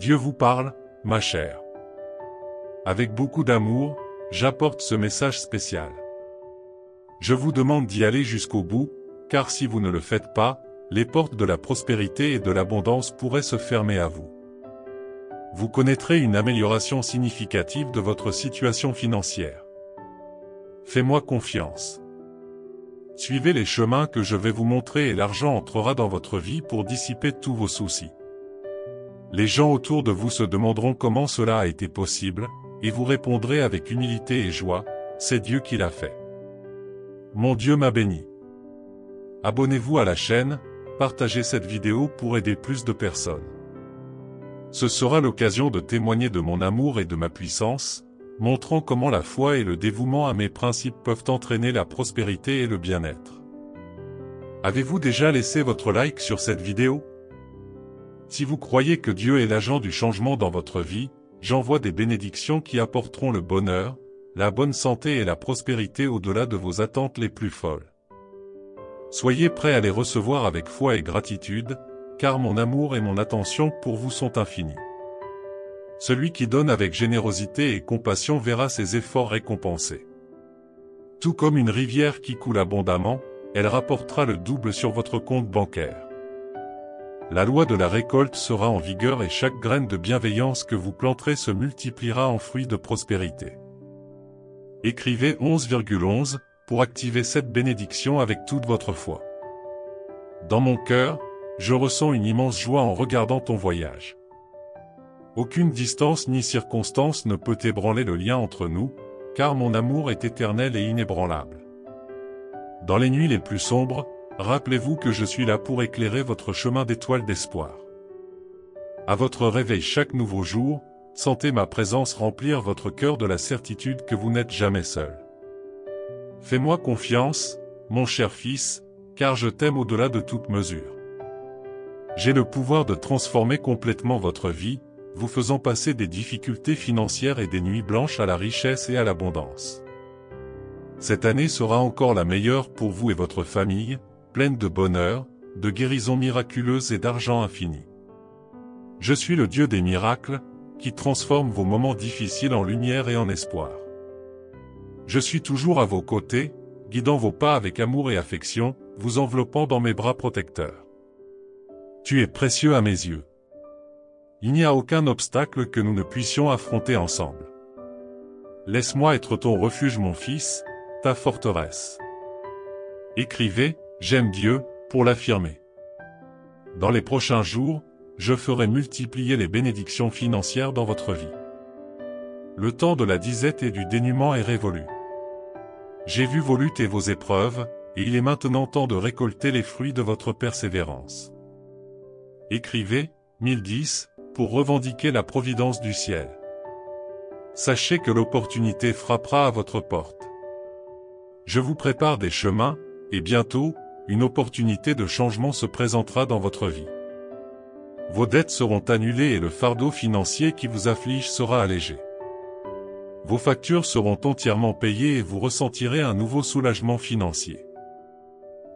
Dieu vous parle, ma chère. Avec beaucoup d'amour, j'apporte ce message spécial. Je vous demande d'y aller jusqu'au bout, car si vous ne le faites pas, les portes de la prospérité et de l'abondance pourraient se fermer à vous. Vous connaîtrez une amélioration significative de votre situation financière. Fais-moi confiance. Suivez les chemins que je vais vous montrer et l'argent entrera dans votre vie pour dissiper tous vos soucis. Les gens autour de vous se demanderont comment cela a été possible, et vous répondrez avec humilité et joie, c'est Dieu qui l'a fait. Mon Dieu m'a béni. Abonnez-vous à la chaîne, partagez cette vidéo pour aider plus de personnes. Ce sera l'occasion de témoigner de mon amour et de ma puissance, montrant comment la foi et le dévouement à mes principes peuvent entraîner la prospérité et le bien-être. Avez-vous déjà laissé votre like sur cette vidéo? Si vous croyez que Dieu est l'agent du changement dans votre vie, j'envoie des bénédictions qui apporteront le bonheur, la bonne santé et la prospérité au-delà de vos attentes les plus folles. Soyez prêts à les recevoir avec foi et gratitude, car mon amour et mon attention pour vous sont infinis. Celui qui donne avec générosité et compassion verra ses efforts récompensés. Tout comme une rivière qui coule abondamment, elle rapportera le double sur votre compte bancaire. La loi de la récolte sera en vigueur et chaque graine de bienveillance que vous planterez se multipliera en fruits de prospérité. Écrivez 11,11 pour activer cette bénédiction avec toute votre foi. Dans mon cœur, je ressens une immense joie en regardant ton voyage. Aucune distance ni circonstance ne peut ébranler le lien entre nous, car mon amour est éternel et inébranlable. Dans les nuits les plus sombres, rappelez-vous que je suis là pour éclairer votre chemin d'étoiles d'espoir. À votre réveil chaque nouveau jour, sentez ma présence remplir votre cœur de la certitude que vous n'êtes jamais seul. Fais-moi confiance, mon cher fils, car je t'aime au-delà de toute mesure. J'ai le pouvoir de transformer complètement votre vie, vous faisant passer des difficultés financières et des nuits blanches à la richesse et à l'abondance. Cette année sera encore la meilleure pour vous et votre famille, pleine de bonheur, de guérisons miraculeuses et d'argent infini. Je suis le Dieu des miracles, qui transforme vos moments difficiles en lumière et en espoir. Je suis toujours à vos côtés, guidant vos pas avec amour et affection, vous enveloppant dans mes bras protecteurs. Tu es précieux à mes yeux. Il n'y a aucun obstacle que nous ne puissions affronter ensemble. Laisse-moi être ton refuge mon fils, ta forteresse. Écrivez, j'aime Dieu, pour l'affirmer. Dans les prochains jours, je ferai multiplier les bénédictions financières dans votre vie. Le temps de la disette et du dénuement est révolu. J'ai vu vos luttes et vos épreuves, et il est maintenant temps de récolter les fruits de votre persévérance. Écrivez, 1010, pour revendiquer la providence du ciel. Sachez que l'opportunité frappera à votre porte. Je vous prépare des chemins, et bientôt, une opportunité de changement se présentera dans votre vie. Vos dettes seront annulées et le fardeau financier qui vous afflige sera allégé. Vos factures seront entièrement payées et vous ressentirez un nouveau soulagement financier.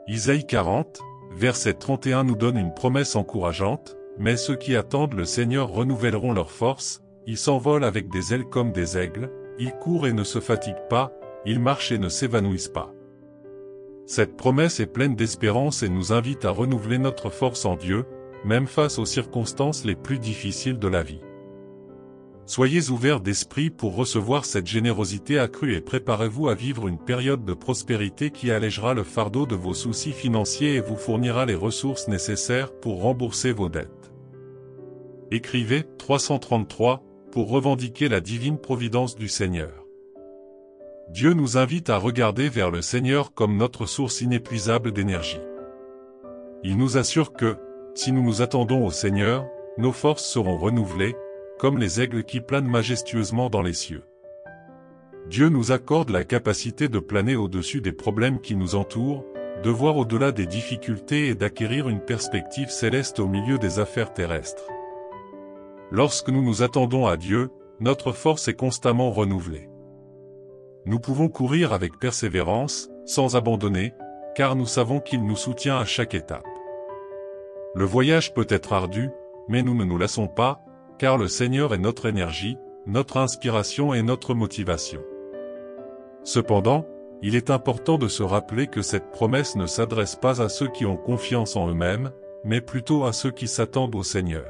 Isaïe 40, verset 31 nous donne une promesse encourageante, mais ceux qui attendent le Seigneur renouvelleront leurs forces, ils s'envolent avec des ailes comme des aigles, ils courent et ne se fatiguent pas, ils marchent et ne s'évanouissent pas. Cette promesse est pleine d'espérance et nous invite à renouveler notre force en Dieu, même face aux circonstances les plus difficiles de la vie. Soyez ouverts d'esprit pour recevoir cette générosité accrue et préparez-vous à vivre une période de prospérité qui allégera le fardeau de vos soucis financiers et vous fournira les ressources nécessaires pour rembourser vos dettes. Écrivez 333 pour revendiquer la divine providence du Seigneur. Dieu nous invite à regarder vers le Seigneur comme notre source inépuisable d'énergie. Il nous assure que, si nous nous attendons au Seigneur, nos forces seront renouvelées, comme les aigles qui planent majestueusement dans les cieux. Dieu nous accorde la capacité de planer au-dessus des problèmes qui nous entourent, de voir au-delà des difficultés et d'acquérir une perspective céleste au milieu des affaires terrestres. Lorsque nous nous attendons à Dieu, notre force est constamment renouvelée. Nous pouvons courir avec persévérance, sans abandonner, car nous savons qu'il nous soutient à chaque étape. Le voyage peut être ardu, mais nous ne nous lassons pas, car le Seigneur est notre énergie, notre inspiration et notre motivation. Cependant, il est important de se rappeler que cette promesse ne s'adresse pas à ceux qui ont confiance en eux-mêmes, mais plutôt à ceux qui s'attendent au Seigneur.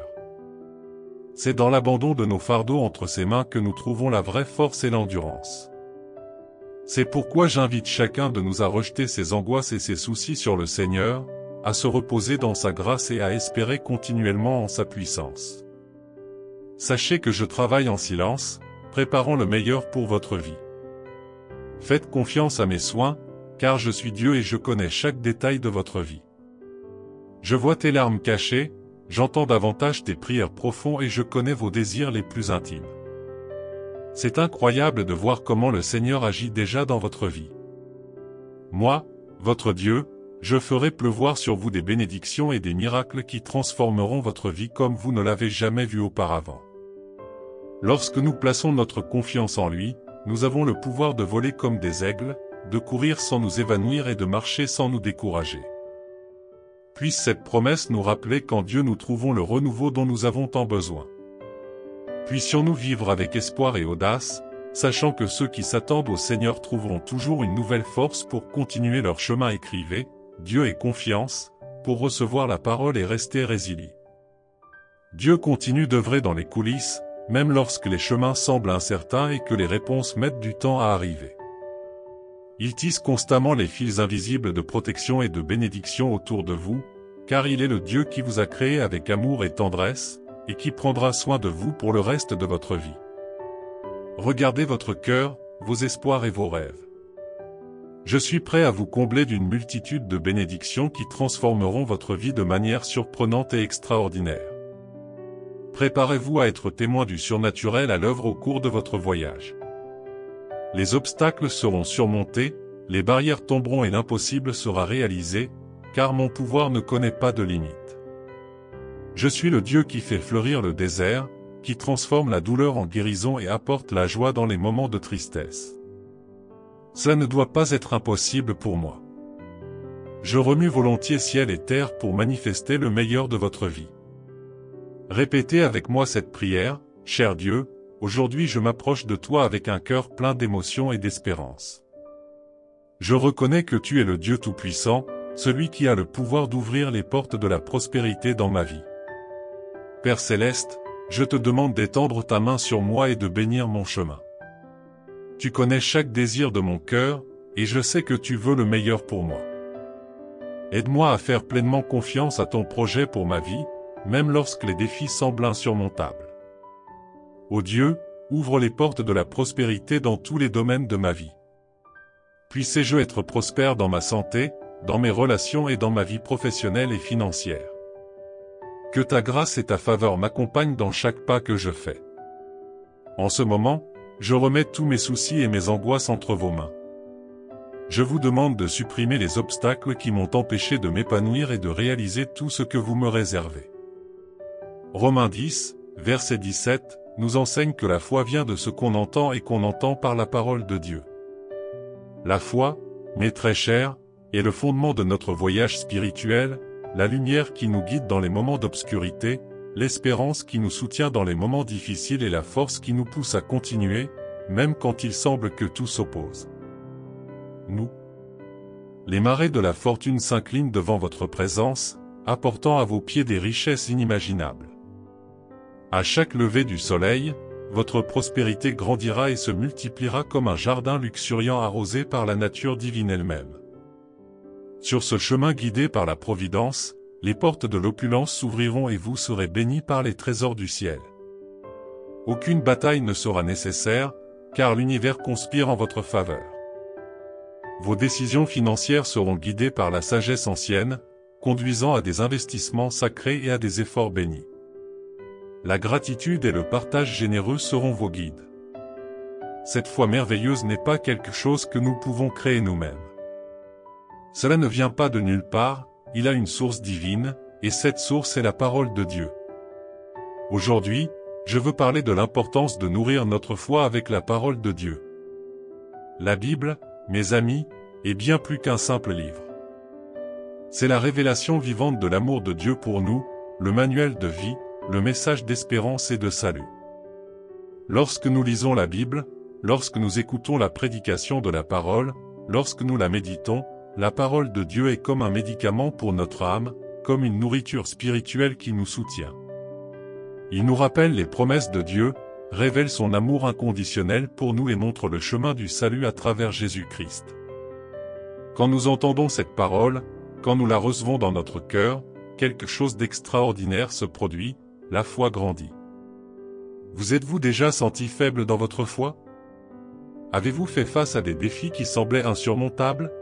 C'est dans l'abandon de nos fardeaux entre ses mains que nous trouvons la vraie force et l'endurance. C'est pourquoi j'invite chacun de nous à rejeter ses angoisses et ses soucis sur le Seigneur, à se reposer dans sa grâce et à espérer continuellement en sa puissance. Sachez que je travaille en silence, préparant le meilleur pour votre vie. Faites confiance à mes soins, car je suis Dieu et je connais chaque détail de votre vie. Je vois tes larmes cachées, j'entends davantage tes prières profondes et je connais vos désirs les plus intimes. C'est incroyable de voir comment le Seigneur agit déjà dans votre vie. Moi, votre Dieu, je ferai pleuvoir sur vous des bénédictions et des miracles qui transformeront votre vie comme vous ne l'avez jamais vu auparavant. Lorsque nous plaçons notre confiance en lui, nous avons le pouvoir de voler comme des aigles, de courir sans nous évanouir et de marcher sans nous décourager. Puisse cette promesse nous rappeler qu'en Dieu nous trouvons le renouveau dont nous avons tant besoin. Puissions-nous vivre avec espoir et audace, sachant que ceux qui s'attendent au Seigneur trouveront toujours une nouvelle force pour continuer leur chemin. Écrivez, Dieu et confiance, pour recevoir la parole et rester résilients. Dieu continue d'œuvrer dans les coulisses, même lorsque les chemins semblent incertains et que les réponses mettent du temps à arriver. Il tisse constamment les fils invisibles de protection et de bénédiction autour de vous, car il est le Dieu qui vous a créé avec amour et tendresse, et qui prendra soin de vous pour le reste de votre vie. Regardez votre cœur, vos espoirs et vos rêves. Je suis prêt à vous combler d'une multitude de bénédictions qui transformeront votre vie de manière surprenante et extraordinaire. Préparez-vous à être témoin du surnaturel à l'œuvre au cours de votre voyage. Les obstacles seront surmontés, les barrières tomberont et l'impossible sera réalisé, car mon pouvoir ne connaît pas de limite. Je suis le Dieu qui fait fleurir le désert, qui transforme la douleur en guérison et apporte la joie dans les moments de tristesse. Cela ne doit pas être impossible pour moi. Je remue volontiers ciel et terre pour manifester le meilleur de votre vie. Répétez avec moi cette prière, cher Dieu, aujourd'hui je m'approche de toi avec un cœur plein d'émotion et d'espérance. Je reconnais que tu es le Dieu Tout-Puissant, celui qui a le pouvoir d'ouvrir les portes de la prospérité dans ma vie. Père Céleste, je te demande d'étendre ta main sur moi et de bénir mon chemin. Tu connais chaque désir de mon cœur, et je sais que tu veux le meilleur pour moi. Aide-moi à faire pleinement confiance à ton projet pour ma vie, même lorsque les défis semblent insurmontables. Ô Dieu, ouvre les portes de la prospérité dans tous les domaines de ma vie. Puissé-je être prospère dans ma santé, dans mes relations et dans ma vie professionnelle et financière. Que ta grâce et ta faveur m'accompagnent dans chaque pas que je fais. En ce moment, je remets tous mes soucis et mes angoisses entre vos mains. Je vous demande de supprimer les obstacles qui m'ont empêché de m'épanouir et de réaliser tout ce que vous me réservez. Romains 10, verset 17, nous enseigne que la foi vient de ce qu'on entend et qu'on entend par la parole de Dieu. La foi, mes très chers, est le fondement de notre voyage spirituel, la lumière qui nous guide dans les moments d'obscurité, l'espérance qui nous soutient dans les moments difficiles et la force qui nous pousse à continuer, même quand il semble que tout s'oppose. Nous, les marées de la fortune s'inclinent devant votre présence, apportant à vos pieds des richesses inimaginables. À chaque lever du soleil, votre prospérité grandira et se multipliera comme un jardin luxuriant arrosé par la nature divine elle-même. Sur ce chemin guidé par la Providence, les portes de l'opulence s'ouvriront et vous serez bénis par les trésors du ciel. Aucune bataille ne sera nécessaire, car l'univers conspire en votre faveur. Vos décisions financières seront guidées par la sagesse ancienne, conduisant à des investissements sacrés et à des efforts bénis. La gratitude et le partage généreux seront vos guides. Cette foi merveilleuse n'est pas quelque chose que nous pouvons créer nous-mêmes. Cela ne vient pas de nulle part, il a une source divine, et cette source est la parole de Dieu. Aujourd'hui, je veux parler de l'importance de nourrir notre foi avec la parole de Dieu. La Bible, mes amis, est bien plus qu'un simple livre. C'est la révélation vivante de l'amour de Dieu pour nous, le manuel de vie, le message d'espérance et de salut. Lorsque nous lisons la Bible, lorsque nous écoutons la prédication de la parole, lorsque nous la méditons, la parole de Dieu est comme un médicament pour notre âme, comme une nourriture spirituelle qui nous soutient. Il nous rappelle les promesses de Dieu, révèle son amour inconditionnel pour nous et montre le chemin du salut à travers Jésus-Christ. Quand nous entendons cette parole, quand nous la recevons dans notre cœur, quelque chose d'extraordinaire se produit, la foi grandit. Vous êtes-vous déjà senti faible dans votre foi? Avez-vous fait face à des défis qui semblaient insurmontables?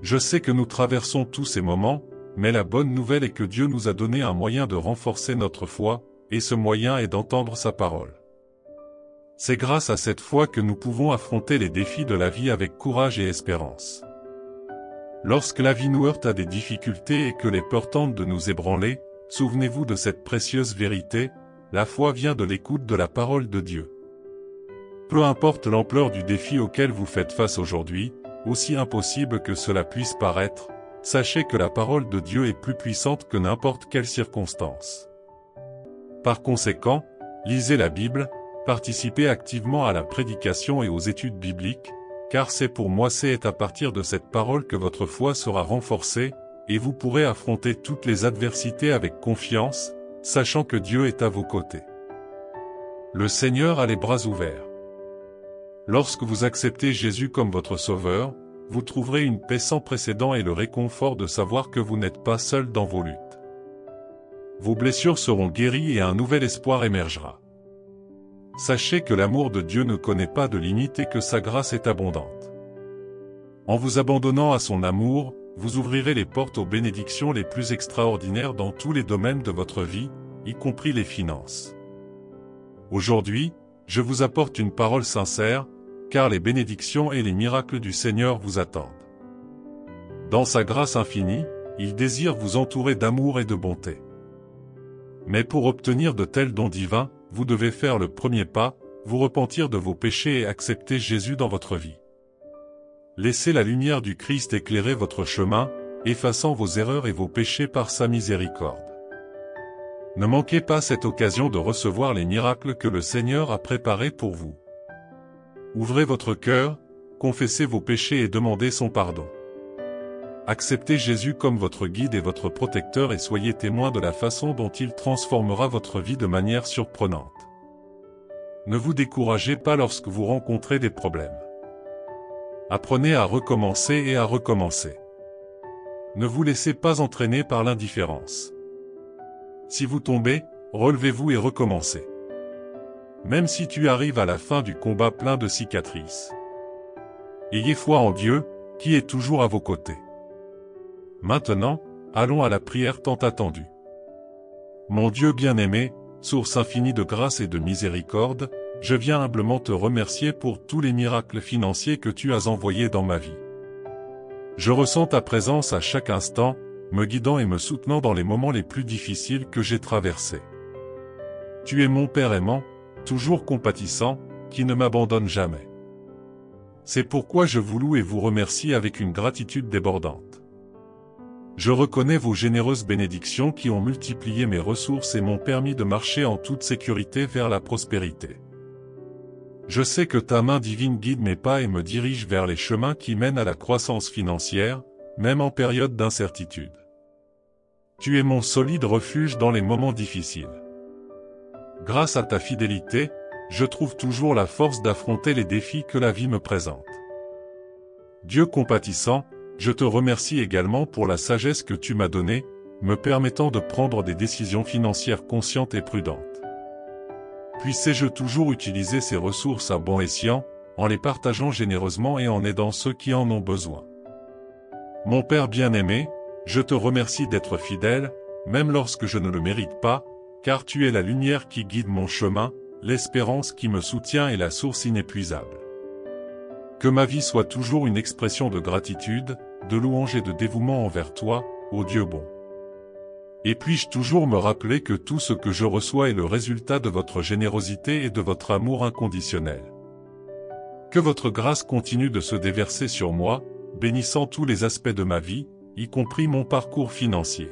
Je sais que nous traversons tous ces moments, mais la bonne nouvelle est que Dieu nous a donné un moyen de renforcer notre foi, et ce moyen est d'entendre sa parole. C'est grâce à cette foi que nous pouvons affronter les défis de la vie avec courage et espérance. Lorsque la vie nous heurte à des difficultés et que les peurs tentent de nous ébranler, souvenez-vous de cette précieuse vérité, la foi vient de l'écoute de la parole de Dieu. Peu importe l'ampleur du défi auquel vous faites face aujourd'hui, aussi impossible que cela puisse paraître, sachez que la parole de Dieu est plus puissante que n'importe quelle circonstance. Par conséquent, lisez la Bible, participez activement à la prédication et aux études bibliques, car c'est à partir de cette parole que votre foi sera renforcée, et vous pourrez affronter toutes les adversités avec confiance, sachant que Dieu est à vos côtés. Le Seigneur a les bras ouverts. Lorsque vous acceptez Jésus comme votre Sauveur, vous trouverez une paix sans précédent et le réconfort de savoir que vous n'êtes pas seul dans vos luttes. Vos blessures seront guéries et un nouvel espoir émergera. Sachez que l'amour de Dieu ne connaît pas de limite et que sa grâce est abondante. En vous abandonnant à son amour, vous ouvrirez les portes aux bénédictions les plus extraordinaires dans tous les domaines de votre vie, y compris les finances. Aujourd'hui, je vous apporte une parole sincère, car les bénédictions et les miracles du Seigneur vous attendent. Dans sa grâce infinie, il désire vous entourer d'amour et de bonté. Mais pour obtenir de tels dons divins, vous devez faire le premier pas, vous repentir de vos péchés et accepter Jésus dans votre vie. Laissez la lumière du Christ éclairer votre chemin, effaçant vos erreurs et vos péchés par sa miséricorde. Ne manquez pas cette occasion de recevoir les miracles que le Seigneur a préparés pour vous. Ouvrez votre cœur, confessez vos péchés et demandez son pardon. Acceptez Jésus comme votre guide et votre protecteur et soyez témoin de la façon dont il transformera votre vie de manière surprenante. Ne vous découragez pas lorsque vous rencontrez des problèmes. Apprenez à recommencer et à recommencer. Ne vous laissez pas entraîner par l'indifférence. Si vous tombez, relevez-vous et recommencez. Même si tu arrives à la fin du combat plein de cicatrices. Ayez foi en Dieu, qui est toujours à vos côtés. Maintenant, allons à la prière tant attendue. Mon Dieu bien-aimé, source infinie de grâce et de miséricorde, je viens humblement te remercier pour tous les miracles financiers que tu as envoyés dans ma vie. Je ressens ta présence à chaque instant, me guidant et me soutenant dans les moments les plus difficiles que j'ai traversés. Tu es mon Père aimant, toujours compatissant, qui ne m'abandonne jamais. C'est pourquoi je vous loue et vous remercie avec une gratitude débordante. Je reconnais vos généreuses bénédictions qui ont multiplié mes ressources et m'ont permis de marcher en toute sécurité vers la prospérité. Je sais que ta main divine guide mes pas et me dirige vers les chemins qui mènent à la croissance financière, même en période d'incertitude. Tu es mon solide refuge dans les moments difficiles. Grâce à ta fidélité, je trouve toujours la force d'affronter les défis que la vie me présente. Dieu compatissant, je te remercie également pour la sagesse que tu m'as donnée, me permettant de prendre des décisions financières conscientes et prudentes. Puissé-je toujours utiliser ces ressources à bon escient, en les partageant généreusement et en aidant ceux qui en ont besoin. Mon Père bien-aimé, je te remercie d'être fidèle, même lorsque je ne le mérite pas, car tu es la lumière qui guide mon chemin, l'espérance qui me soutient et la source inépuisable. Que ma vie soit toujours une expression de gratitude, de louange et de dévouement envers toi, ô Dieu bon. Et puis-je toujours me rappeler que tout ce que je reçois est le résultat de votre générosité et de votre amour inconditionnel. Que votre grâce continue de se déverser sur moi, bénissant tous les aspects de ma vie, y compris mon parcours financier.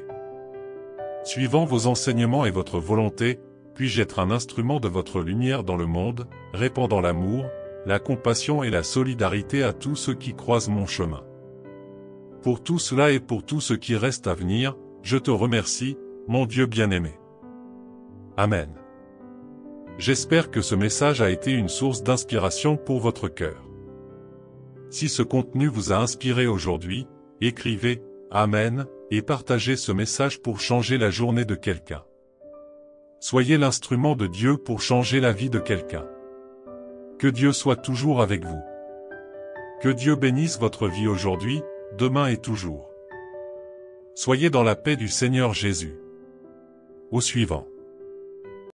Suivant vos enseignements et votre volonté, puis-je être un instrument de votre lumière dans le monde, répandant l'amour, la compassion et la solidarité à tous ceux qui croisent mon chemin. Pour tout cela et pour tout ce qui reste à venir, je te remercie, mon Dieu bien-aimé. Amen. J'espère que ce message a été une source d'inspiration pour votre cœur. Si ce contenu vous a inspiré aujourd'hui, écrivez « Amen » et partagez ce message pour changer la journée de quelqu'un. Soyez l'instrument de Dieu pour changer la vie de quelqu'un. Que Dieu soit toujours avec vous. Que Dieu bénisse votre vie aujourd'hui, demain et toujours. Soyez dans la paix du Seigneur Jésus. Au suivant.